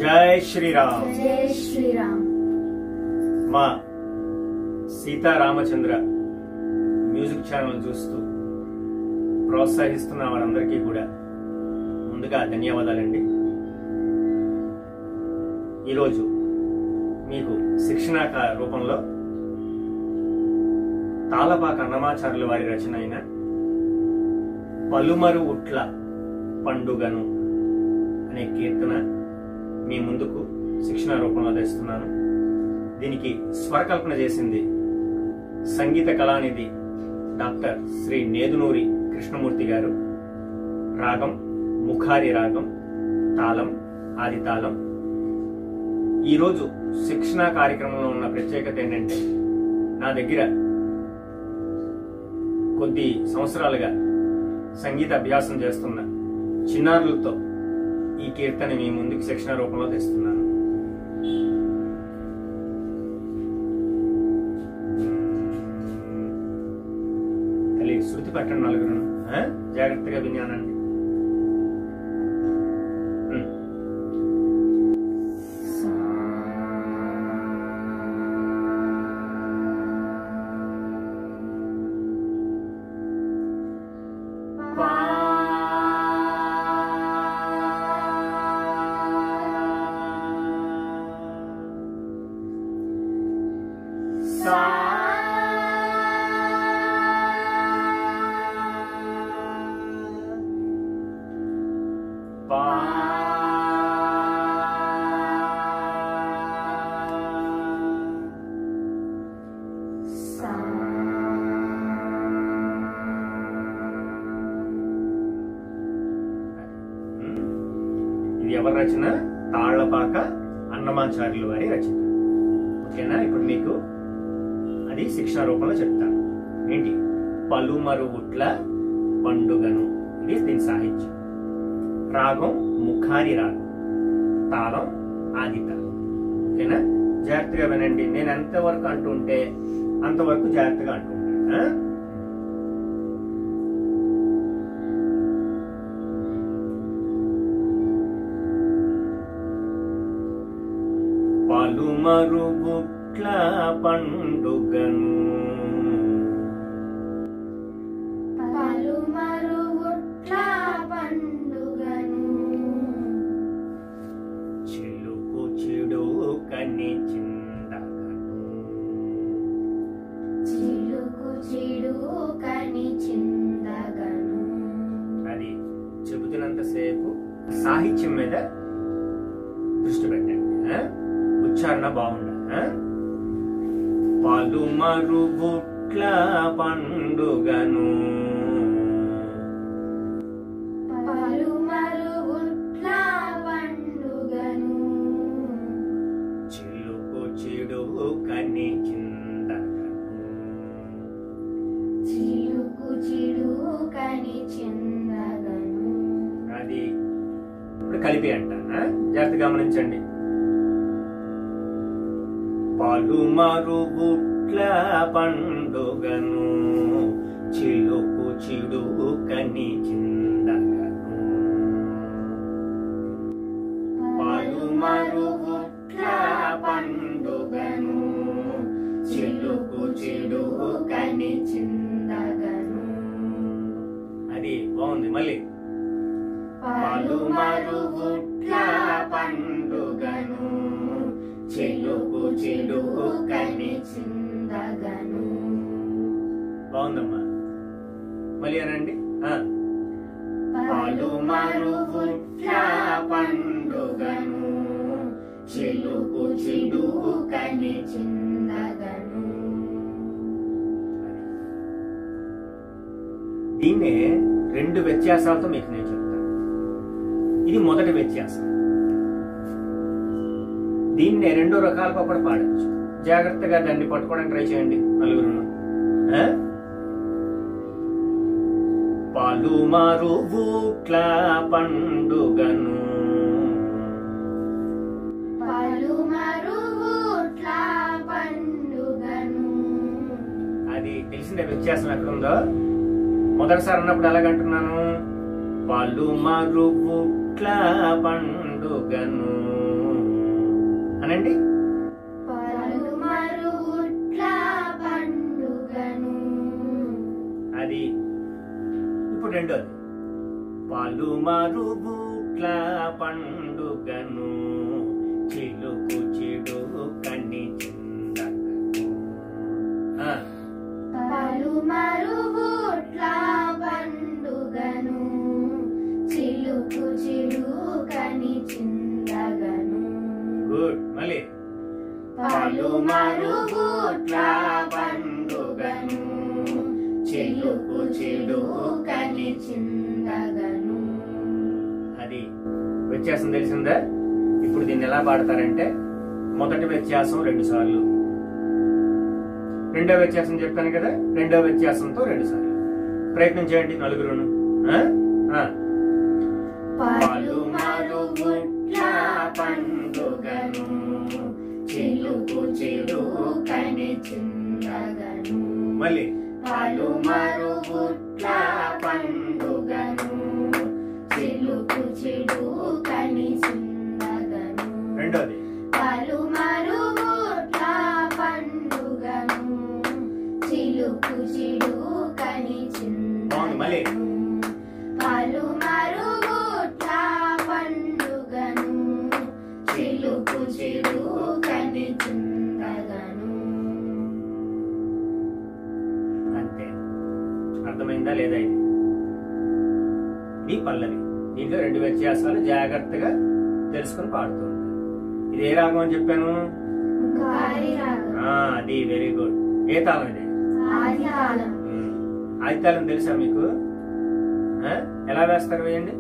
जय श्री राम। जय श्री राम। మా సీతారామచంద్ర మ్యూజిక్ ఛానల్ చూస్తూ ప్రోత్సహిస్తున్న వారందరికీ కూడా ముందుగా ధన్యవాదాలండి। ఈరోజు మీకు శిక్షణా రూపంలో తాళపాక అన్నమాచార్యుల వారి రచన అయిన పలుమరు ఉట్ల పండుగను అనే కీర్తన మీ ముందుకు శిక్షణా రూపంలో తెస్తున్నాను। దీనికి స్వరకల్పన చేసింది సంగీత కళానిధి డాక్టర్ శ్రీ నేదునూరి కృష్ణమూర్తి గారు। రాగం ముఖారి రాగం, తాళం ఆది తాళం। ఈరోజు శిక్షణా కార్యక్రమంలో ఉన్న ప్రత్యేకత ఏంటంటే నా దగ్గర కొద్ది సంవత్సరాలుగా సంగీత అభ్యాసం చేస్తున్న చిన్నారులతో ఈ కీర్తన మీ ముందుకు శిక్షణ రూపంలో తెస్తున్నాను। శృతి పట్టండి నలుగురు, జాగ్రత్తగా విన్నానండి। ఇది ఎవరి రచన? తాళ్లపాక అన్నమాచార్యుల వారి రచన। ఓకేనా? ఇప్పుడు మీకు అది శిక్షణ రూపంలో చెప్తాను। ఏంటి? పలుమరు ఉట్ల పండుగను, ఇది దీని సాహిత్యం। రాగం ముఖారి రాగం, తాళం ఆది తాళం। ఓకేనా? జాగ్రత్తగా వినండి, నేను ఎంతవరకు అంటుంటే అంతవరకు జాగ్రత్తగా అంటుంటా। పలుమరు ఉట్ల పండుగను, పలుమరు ఉట్ల పండుగను, చిలుకు చిడుకని చిందగను, చిలుకు చిడుకని చిందగను। అది చెబుతున్నంతసేపు సాహిత్యం మీద దృష్టి పెట్టండి, ఉచ్చారణ బాగుండాలి। పలుమరు ఉట్ల పండుగను, పలుమరు ఉట్ల పండుగను, చిలుకు చిడుకని చిందగను, చిలుకు చిడుకని చిందగను। అది ఇప్పుడు కలిపి అంటానా, జాగ్రత్త గమనించండి। పలుమరు ఉట్ల పండుగను, చిలుకు చిడుకని చిందగను, పలుమరు ఉట్ల పండుగను, చిలుకు చిడుకని చిందగను। అది బాగుంది। మళ్ళీ పలుమరు ఉట్ల పండుగను, చిలుకు చిడుకని చిందగను। బాగుందమ్మా, మళ్ళీ అనండి। పలుమరు ఉట్ల పండుగను, చిలుకు చిడుకని చిందగను। దీన్నే రెండు వ్యత్యాసాలతో మీకు నేను చెప్తాను। ఇది మొదటి వ్యత్యాసం, దీన్నే రెండో రకాలుగా కూడా పాడచ్చు। జాగ్రత్తగా దాన్ని పట్టుకోవడానికి ట్రై చేయండి నలుగురు। పలుమరు ఉట్ల పండుగను, పలుమరు ఉట్ల పండుగను, అది తెలిసిన వ్యత్యాసం ఎక్కడుందో మొదటిసారి అన్నప్పుడు ఎలాగంటున్నాను? పలుమరు ఉట్ల పండుగను, అనండి. పలుమరుగుట్ల పండుగను. అది. ఇప్పుడు రెండోది, పలుమరుగుట్ల పండుగను చిలుకు చిడుకని చిందగను. పలుమరుగుట్ల పండుగను చిలుకు చిడుకని చిందగను. గుడ్. మళ్ళీ పలుమరుగుట్ల పండుగను చిలుకు చిడుకని చిందగను. అది వ్యత్యాసం తెలిసిందా? ఇప్పుడు దీన్ని ఎలా పాడతారంటే, మొదటి వ్యత్యాసం 2 సార్లు, రెండో వ్యత్యాసం చెప్పాను కదా, రెండో వ్యత్యాసంతో 2 సార్లు. ప్రయత్నం చేయండి నలుగురును. పలుమరుగుట్ల పండుగను చిలుకు చిడుకని చిందగను. మళ్ళీ పలుమరుగుట్ల పండుగను చిలుకు చిడుకని చిందగను. రెండోది, పలుమరుగుట్ల పండుగను చిలుకు చిడుకని మళ్ళీ చిందగను. పలుమరుగుట్ల పండుగను చిలుకు చిడుకని చిందగను. అంతే. అర్థమైందా లేదా? ఇది పల్లవి. దీంట్లో 2 వ్యత్యాసాలు జాగ్రత్తగా తెలుసుకుని పాడుతూ ఉంటాయి. ఇది ఏ రాగం అని చెప్పాను? అది. Very good. ఏ తాళం ఇది? ఆదితాళం. ఆదితాళం తెలుసా మీకు? ఎలా వేస్తారు? వేయండి.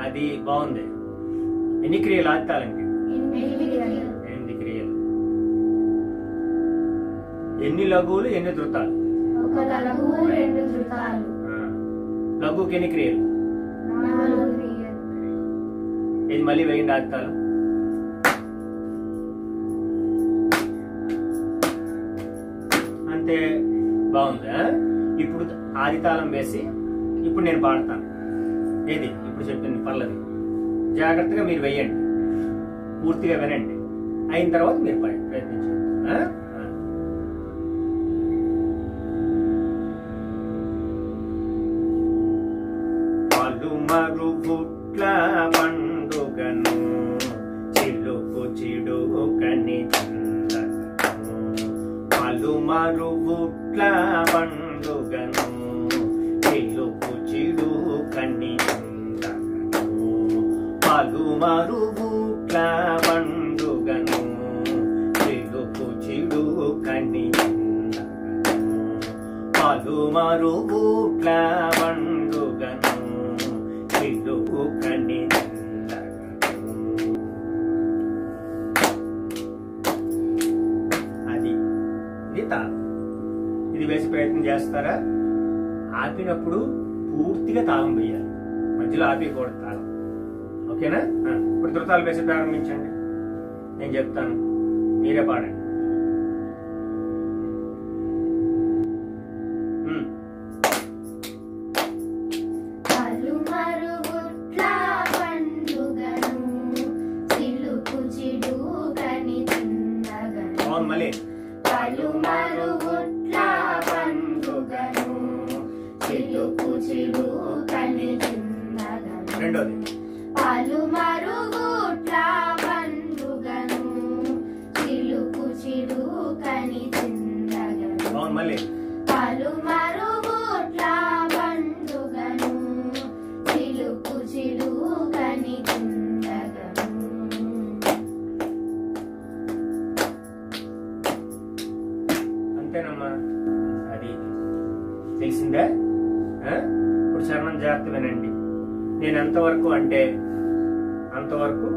అది బాగుంది. ఎన్ని క్రియలు ఆదితాళంకి? 8 క్రియలు. ఎన్ని లఘువులు, ఎన్ని ధృతాలు? ఒక లఘువు 2 ధృతాలు. లఘువుకి ఎన్ని క్రియలు? 4 క్రియలు. ఇది మళ్ళీ వేయండి ఆదితాళం. అంతే. బాగుందా? ఇప్పుడు ఆదితాళం వేసి ఇప్పుడు నేను పాడతాను. ఏది ఇప్పుడు చెప్పింది పల్లవి. జాగ్రత్తగా మీరు వేయండి, పూర్తిగా వినండి. అయిన తర్వాత మీరు ప్రయత్నించండి. పలుమరుగుట్ల పండుగను చిలుకు చిడుకని చిందగను. పలుమరుగుట్ల పండుగను చిలుకు చిడుకని చిందగను. పలుమరుగుట్ల పండుగను చిలుకు చిడుకని చిందగను. పలుమరుగుట్ల పండుగను చిలుకని చిందగను. అది. ఇది తాళం. ఇది వేసి ప్రయత్నం చేస్తారా? ఆపినప్పుడు పూర్తిగా తాళం వేయాలి, మధ్యలో ఆపేయకూడదు తాళం. ఓకేనా? ఇప్పుడు ధృతాలు వేసి ప్రారంభించండి. నేను చెప్తాను, మీరే పాడండి. పలుమరుగుట్ల పండుగను చిలుకు చిడుకని చిందగను. మళ్ళీ పలుమరుగుట్ల పండుగను చిలుకు చిడుకని చిందగను. రెండోది, పలుమరుగుట్ల పండుగను చిలుకు చిడుకని చిందగను. మళ్ళీ పలుమరుగుట్ల పండుగను చిలుకు చిడుకని చిందగను. అంతేనమ్మా. అది తెలిసిందా? ఇప్పుడు చరణం జాగ్రత్త వినండి. నేను ఎంతవరకు అంటే అంతవరకు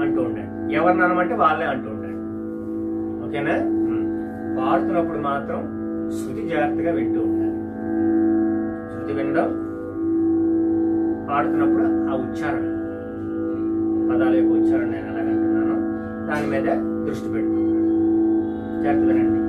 అంటూ ఉండండి. ఎవరిని అనమంటే వాళ్ళే అంటూ ఉండండి. ఓకేనా? పాడుతున్నప్పుడు మాత్రం శృతి జాగ్రత్తగా వింటూ ఉండాలి. శృతి వినడం, పాడుతున్నప్పుడు ఆ ఉచ్చారణ, పదాల యొక్క ఉచ్చారణ నేను ఎలాగంటున్నానో దాని మీద దృష్టి పెడుతున్నాను. జాగ్రత్త వినండి.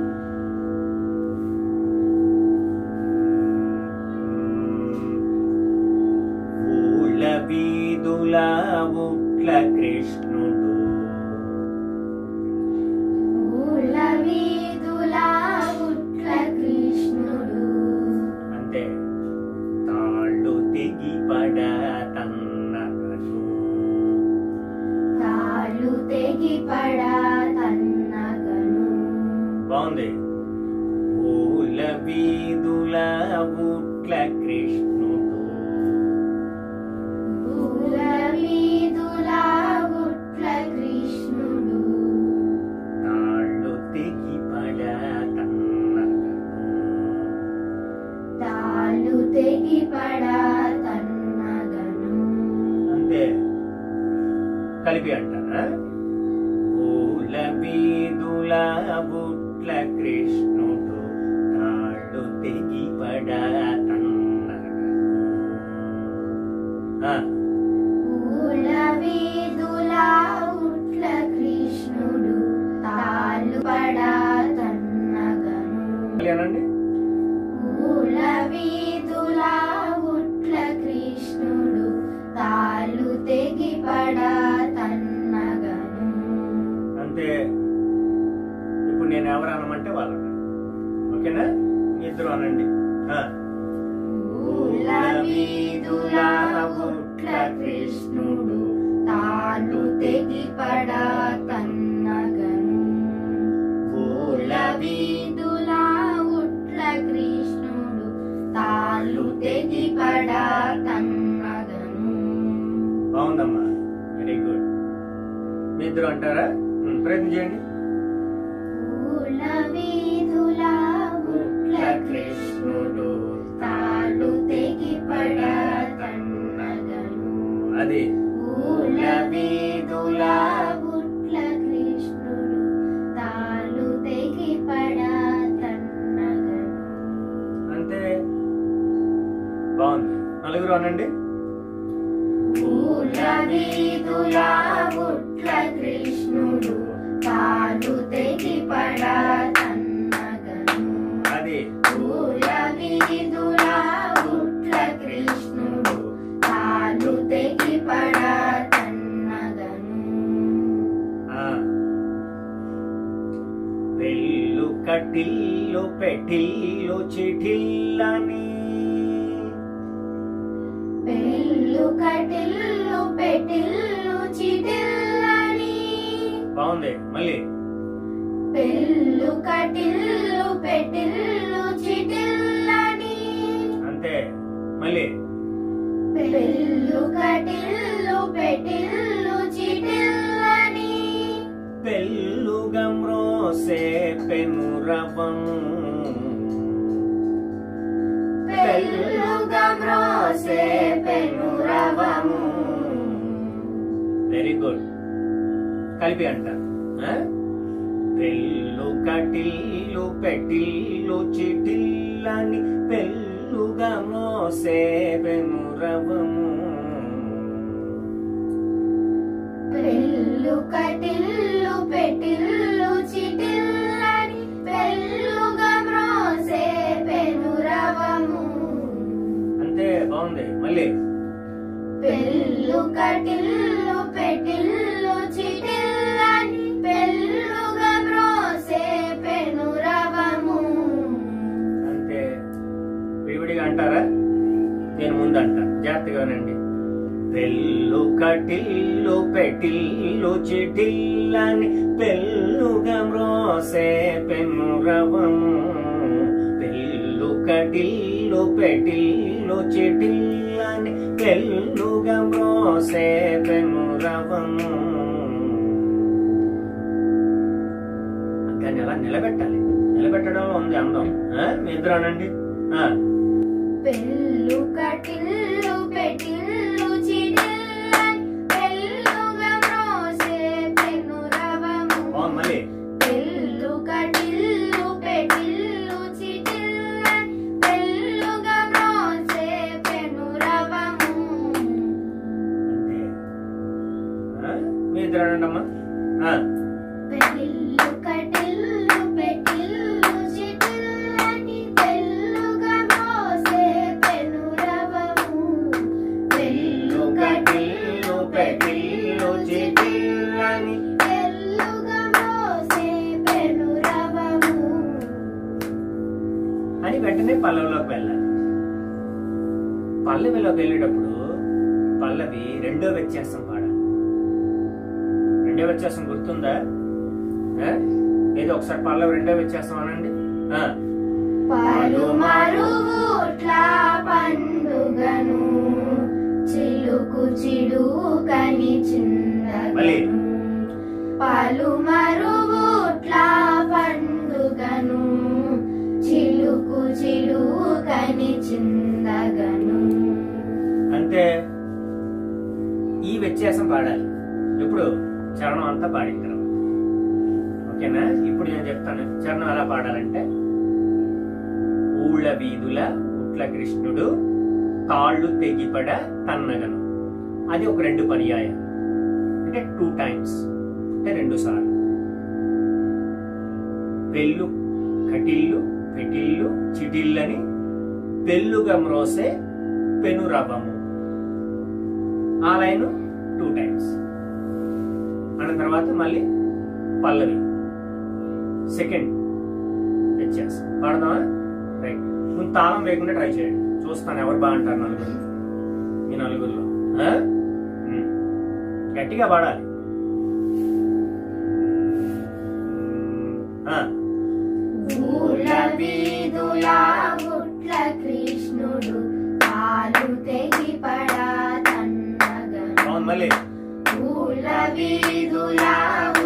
వీధుల ఉట్ల కృష్ణుడు పూల వీధుల ఉట్ల కృష్ణుడు తాళ్ళు తెగి పడ తన్నగను తాళ్ళు తెగి పడ తన్నగను అంతే కలిపి అంటారా పూల వీధుల ఉట్ల కృష్ణుడు తాళ్ళు తెగి పడ తన్నగను పూల వీధుల ఉట్ల కృష్ణుడు తాళ్ళు పడ తన్నగను అనండి పూల వీధుల ఉట్ల కృష్ణుడు తాళ్ళు తెగి పడ తన్నగను అంతే ఇప్పుడు నేను ఎవరు అనమంటే వాళ్ళు ఓకేనా మీ ఇద్దరు అనండి పూల వీధుల ఉట్ల కృష్ణుడు తాళ్ళు తెగి పడ తన్నగను పూల వీధుల ఉట్ల కృష్ణుడు తాళ్ళు తెగి పడ తన్నగను బాగుందమ్మా వెరీ గుడ్ మీ ఇద్దరు అంటారా ప్రయత్నం చేయండి పూల వీధుల ఉట్ల కృష్ణుడు తాళ్ళు తెగి పడ తన్నగను అది పూల వీధుల ఉట్ల కృష్ణుడు తాళ్ళు తెగి పడ తన్నగను అంతే బాగుంది నలుగురు అనండి పూల వీధుల ఉట్ల కృష్ణుడు తాళ్ళు తెగి పడ తన్నగను అది పూల వీధుల ఉట్ల కృష్ణుడు తాళ్ళు తెగి పడ తన్నగను పెళ్ళు కటిల్లు పెట్టిల్లు చిటిల్లని పెళ్ళు కటిల్లు పెట్టిల్లు చిటిల్లని బాగుంది మళ్ళీ పెళ్ళు కటిల్లు పెట్టిల్లు చిటిల్లని అంతే మళ్ళీ పెళ్ళు కటిల్లు పెట్టిల్లు చిటిల్లని పెళ్ళుగా మ్రోసే పెనురవము పెళ్ళుగా మ్రోసే పెనురవము వెరీ గుడ్ కలిపి అంటారు పెళ్ళు కటిల్లు పెట్టిల్లు చిటిల్లని పెళ్ళుగా మోసే పెనురవము పెళ్ళు కటిల్లు పెట్టిల్లు చిటిల్లని పెళ్ళుగా మ్రోసే పెనురవము అంతే బాగుంది మళ్ళీ పెళ్ళు కటిల్లు పెట్టిల్లు చిటిల్లని పెళ్ళుగా మ్రోసే పెనురవము అంతే విడివిడిగా అంటారా నేను ముందు అంటా జాగ్రత్తగా వినండి పెళ్ళు కటిల్లు పెట్టిల్లు చిటిల్లని పెళ్ళుగా మ్రోసే పెనురవము పెళ్ళు కటిల్లు పెట్టిల్లు చిటిల్లని పెళ్ళుగా మ్రోసే పెనురవము దాన్ని ఎలా నిలబెట్టాలి నిలబెట్టడంలో ఉంది అందం మీ ఇద్దరు అనండి పెళ్ళు కటిల్లు పెట్టిల్లు చిటిల్లని పెళ్ళుగా మ్రోసే పెనురవము మళ్ళీ పెళ్ళు కటిల్లు పెట్టిల్లు చిటిల్లని పెళ్ళుగా మ్రోసే పెనురవము అంతే మీ ఇద్దరు అనండి అమ్మా పెళ్ళు కటిల్లు పెట్టిల్లు చిటిల్లని పెళ్ళుగా మ్రోసే పెనురవము పెళ్ళు కటిల్లు పెట్టిల్లు చిటిల్లని పెళ్ళుగా మ్రోసే పెనురవము అని వెంటనే పల్లవిలోకి వెళ్ళాలి పల్లవిలోకి వెళ్ళేటప్పుడు పల్లవి రెండో వ్యత్యాసం పాడాలి రెండో వ్యత్యాసం గుర్తుందా ఏదో ఒకసారి పల్లవి రెండో వ్యత్యాసం అనండి పల్లవి చిడుకని చిందగను పలుమరుగుట్ల పండుగను చిలుకు చిడుకని చిందగను. అంటే ఈ వ్యత్యాసం పాడాలి ఎప్పుడు చరణం అంతా పాడిన తర్వాత. ఓకేనా? ఇప్పుడు నేను చెప్తాను చరణం ఎలా పాడాలంటే, ఊళ్ళ వీధుల ఉట్ల కృష్ణుడు తాళ్ళు తెగిపడ తన్నగను. అది ఒక 2 పర్యాయాలు, అంటే 2 times, అంటే 2 సార్లు. పెళ్ళు కటిల్లు పెటిల్లు చిటిల్లని పెళ్ళుగా మ్రోసే పెనురవము. ఆ లైను 2 times అన్న తర్వాత మళ్ళీ పల్లవి సెకండ్ వ్యత్యాసం పాడదామా? రైట్. ముందు తాళం వేయకుండా ట్రై చేయండి, చూస్తాను ఎవరు బాగుంటారు నలుగురు. ఈ నలుగురిలో గట్టిగా పాడాలి. కృష్ణుడు తాళు తెగిపడా తన్నగను. మళ్ళీ ఊళ్ళ వీధుల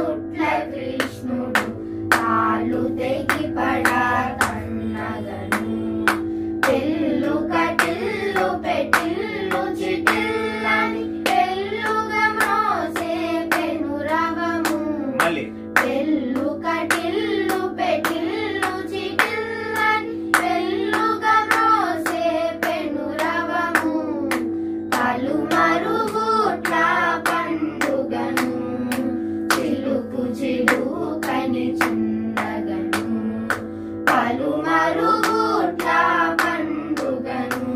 ఉట్ల కృష్ణుడు తాళు తెగిపడా తన్నగను పెళ్ళు కటిల్లు పెట్టిల్లు చిటిల్లని పెళ్ళుగా మ్రోసే పెనురవము. మళ్ళీ పెళ్ళు కటిల్లు పెట్టిల్లు చిటిల్లని పెళ్ళుగా మ్రోసే పెనురవము పలుమరుగుట్ల పండుగను చిలుకు చిలుకని చిందగను పలుమరుగుట్ల పండుగను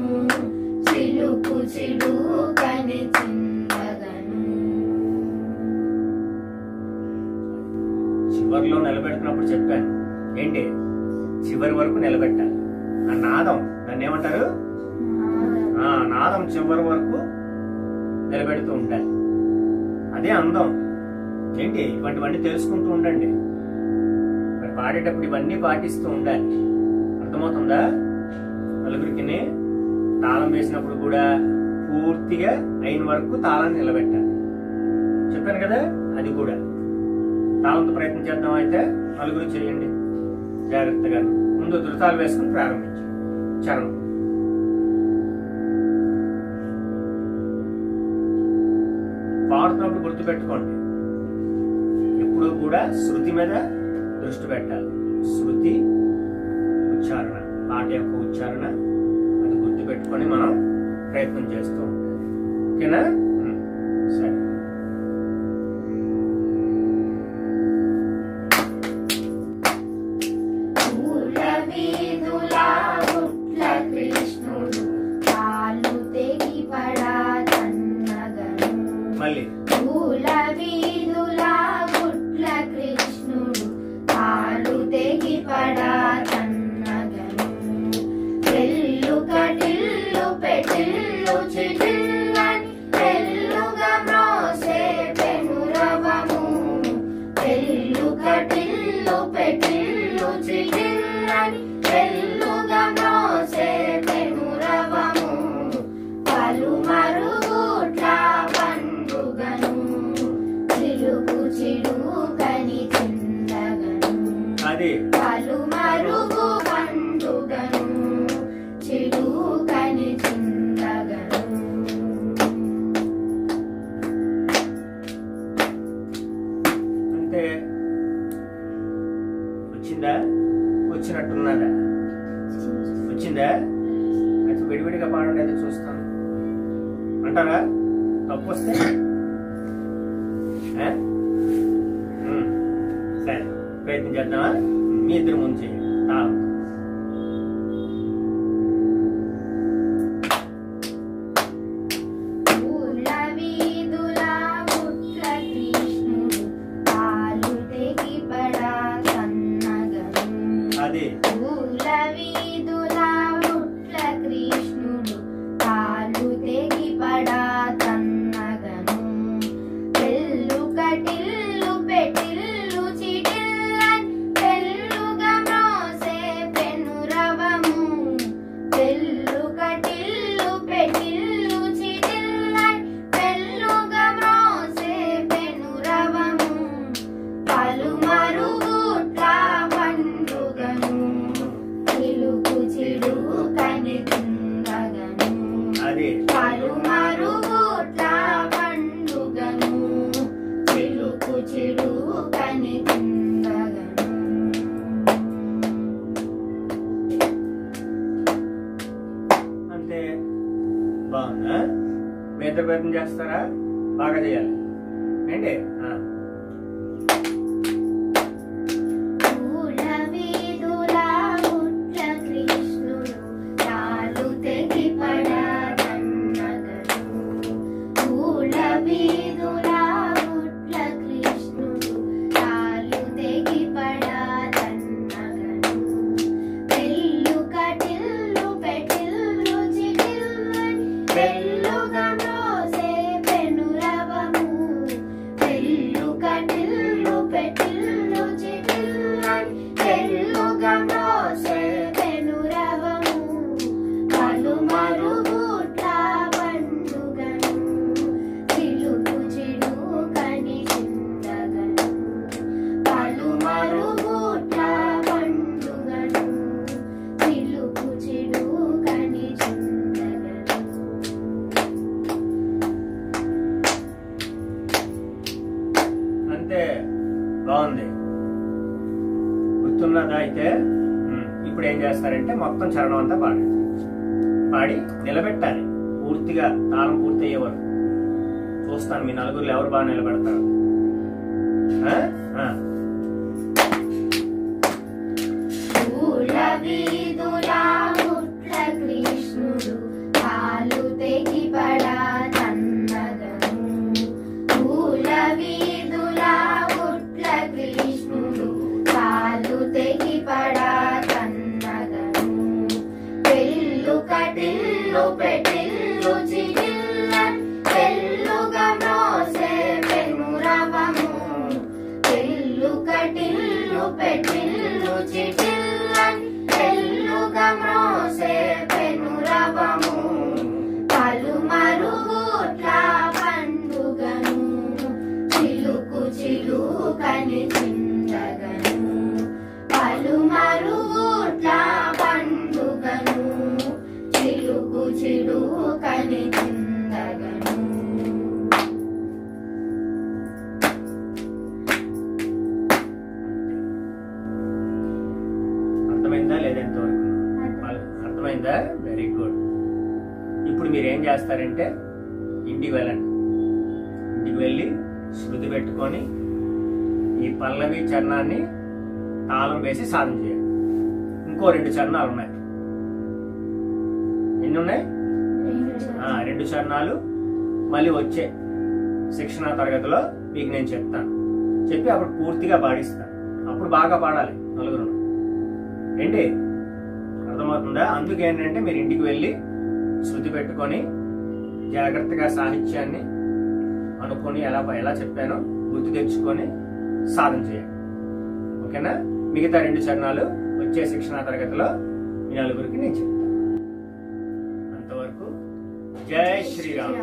చిలుకు చిలుకని చిందగను. చివరిలో నిలబెడుతున్నప్పుడు చెప్పాను ఏంటి, చివరి వరకు నిలబెట్టాలి. ఆ నాదం దాన్ని ఏమంటారు? నాదం చివరి వరకు నిలబెడుతూ ఉండాలి. అదే అందం. ఏంటి, ఇటువంటివన్నీ తెలుసుకుంటూ ఉండండి. మరి పాడేటప్పుడు ఇవన్నీ పాటిస్తూ ఉండాలి. అర్థమవుతుందా? నలుగురికి తాళం వేసినప్పుడు కూడా పూర్తిగా అయిన వరకు తాళాన్ని నిలబెట్టాలి. చెప్పాను కదా, అది కూడా తాళంతో ప్రయత్నం చేద్దాం. అయితే నలుగురు చేయండి జాగ్రత్తగా. ముందు ధృతాలు వేసుకుని ప్రారంభించండి చరణం. పాడుతున్నప్పుడు గుర్తుపెట్టుకోండి, ఎప్పుడూ కూడా శృతి మీద దృష్టి పెట్టాలి. శృతి ఉచ్చారణ, పాట యొక్క ఉచ్చారణ అది గుర్తుపెట్టుకొని మనం ప్రయత్నం చేస్తూ ఉంటాం. ఓకేనా? సరే. మళ్ళీ ఊళ్ళ వీధుల ఉట్ల కృష్ణుడు తాళు తెగిపడా తన్నగను పెళ్ళు కటిల్లు పెట్టిల్లు చిటిల్లని పెళ్ళుగా మ్రోసే పెనురవము పెళ్ళు కటిల్లు పెట్టిల్లు చిటిల్లని పెళ్ళుగా మ్రోసే పెనురవము పలుమరుగుట్ల పండుగను చిలుకు చిడుకని చిందగను అది పలుమరుగు పండుగను చిడుకని చిందగను. అంటే వచ్చిందా? వచ్చినట్టున్నదా? వచ్చిందా? అయితే విడివిడిగా పాడండి, అయితే చూస్తాను అంటారా? తప్పు వస్తే సరే ప్రయత్నం చేద్దామా? మీ ఇద్దరు ముందు చేయండి. ఊళ్ళ వీధుల ఉట్ల కృష్ణుడు తాళు తెగిపడా తన్నగను అది ఊళ్ళ వీధుల ఉట్ల కృష్ణుడు తాళు తెగిపడా తన్నగను పెళ్ళు కటిల్లు పెట్టిల్లు చిటిల్లని పెళ్ళుగా మ్రోసే పెనురవము పెళ్ళు కటిల్లు పెట్టిల్లు చిటిల్లని ఇద్దరు ప్రయత్నం చేస్తారా? బాగా చేయాలి ఏంటి? బాగుంది, గుర్తున్నదా? అయితే ఇప్పుడు ఏం చేస్తారంటే మొత్తం చరణం అంతా పాడి నిలబెట్టాలి పూర్తిగా, తాళం పూర్తి అయ్యే వరకు. చూస్తాను మీ నలుగురు ఎవరు బాగా నిలబెడతారు. అర్థమైందా లేదా? ఎంతవరకు అర్థమైందా? Very good. ఇప్పుడు మీరు ఏం చేస్తారంటే ఇంటికి వెళ్ళండి. ఇంటికి వెళ్ళి శృతి పెట్టుకొని ఈ పల్లవి చరణాన్ని తాళం వేసి సాధన చేయాలి. ఇంకో 2 చరణాలు ఉన్నాయి. ఎన్ని ఉన్నాయి? 2 చరణాలు మళ్ళీ వచ్చే శిక్షణ తరగతిలో మీకు నేను చెప్తాను. చెప్పి అప్పుడు పూర్తిగా పాడిస్తాను. అప్పుడు బాగా పాడాలి నలుగురు. ఏంటి అర్థమవుతుందా? అందుకేంటంటే మీరు ఇంటికి వెళ్ళి శృతి పెట్టుకొని జాగ్రత్తగా సాహిత్యాన్ని అనుకొని ఎలా చెప్పానో గుర్తు తెచ్చుకొని సాధన చేయాలి. ఓకేనా? మిగతా 2 చరణాలు వచ్చే శిక్షణ తరగతిలో మీ నలుగురికి నేను చెప్తాను. అంతవరకు జై శ్రీరామ్.